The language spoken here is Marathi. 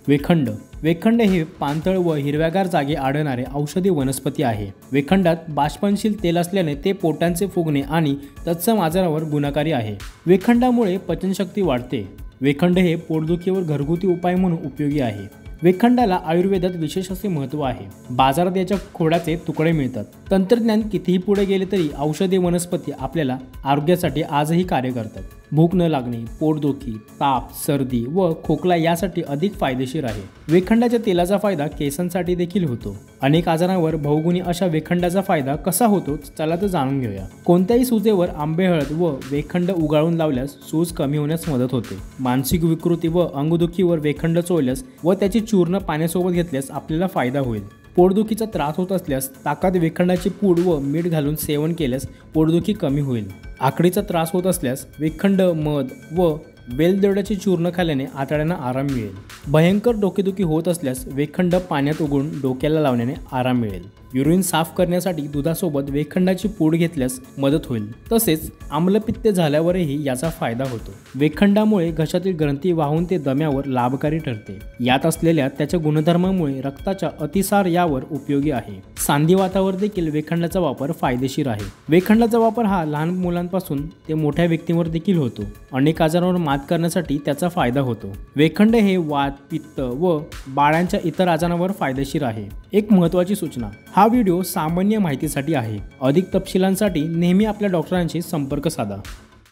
वेखंड वेखंड हे पाणथळ व हिरव्यागार जागी आढळणारे औषधी वनस्पती आहे। वेखंडात बाष्पनशील तेल असल्याने ते पोटांचे फुगणे आणि तत्सम आजारावर गुणकारी आहे। वेखंडामुळे पचनशक्ती वाढते। वेखंड हे पोटदुखीवर घरगुती उपाय म्हणून उपयोगी आहे। वेखंडाला आयुर्वेदात विशेष असे महत्त्व आहे। बाजारात याच्या खोडाचे तुकडे मिळतात। तंत्रज्ञान कितीही पुढे गेले तरी औषधी वनस्पती आपल्याला आरोग्यासाठी आजही कार्य करतात। भूक न लागणे, पोटदुखी, ताप, सर्दी व खोकला यासाठी अधिक फायदेशीर आहे। वेखंडाच्या तेलाचा फायदा केसांसाठी देखील होतो। अनेक आजारांवर बहुगुणी अशा वेखंडाचा फायदा कसा होतो चला तर जाणून घेऊया। कोणत्याही सुजेवर आंबे हळद व वेखंड उगाळून लावल्यास सूज कमी होण्यास मदत होते। मानसिक विकृती व अंगदुखीवर वेखंड चोळल्यास व त्याची चूर्ण पाण्यासोबत घेतल्यास आपल्याला फायदा होईल। पोटदुखीचा त्रास होत असल्यास ताकात वेखंडाची पूड व मीठ घालून सेवन केल्यास पोटदुखी कमी होईल। आकडीचा त्रास होत असल्यास वेखंड, मध व वेलदोड्याचे चूर्ण खाल्ल्याने आतड्यांना आराम मिळेल। भयंकर डोकेदुखी होत असल्यास वेखंड पाण्यात उघडून डोक्याला लावण्याने आराम मिळेल। युरिन साफ करण्यासाठी दुधासोबत वेखंडाची पूड घेतल्यास मदत होईल। तसेच आम्लपित्त झाल्यावरही याचा फायदा होतो। वेखंडामुळे घशातील ग्रंथी वाहून ते दम्यावर लाभकारी ठरते। यात असलेल्या त्याच्या गुणधर्मामुळे रक्ताच्या अतिसार यावर उपयोगी आहे। सांधिवातावर देखील वेखंडाचा वापर फायदेशीर आहे। वेखंडाचा वापर हा लहान मुलांपासून ते मोठ्या व्यक्तींवर देखील होतो। अनेक आजारांवर मात करण्यासाठी त्याचा फायदा होतो। वेखंड हे वात, पित्त व बाळांच्या इतर आजारांवर फायदेशीर आहे। एक महत्त्वाची सूचना, हा व्हिडिओ सामान्य माहितीसाठी आहे। अधिक तपशिलांसाठी नेहमी आपल्या डॉक्टरांशी संपर्क साधा।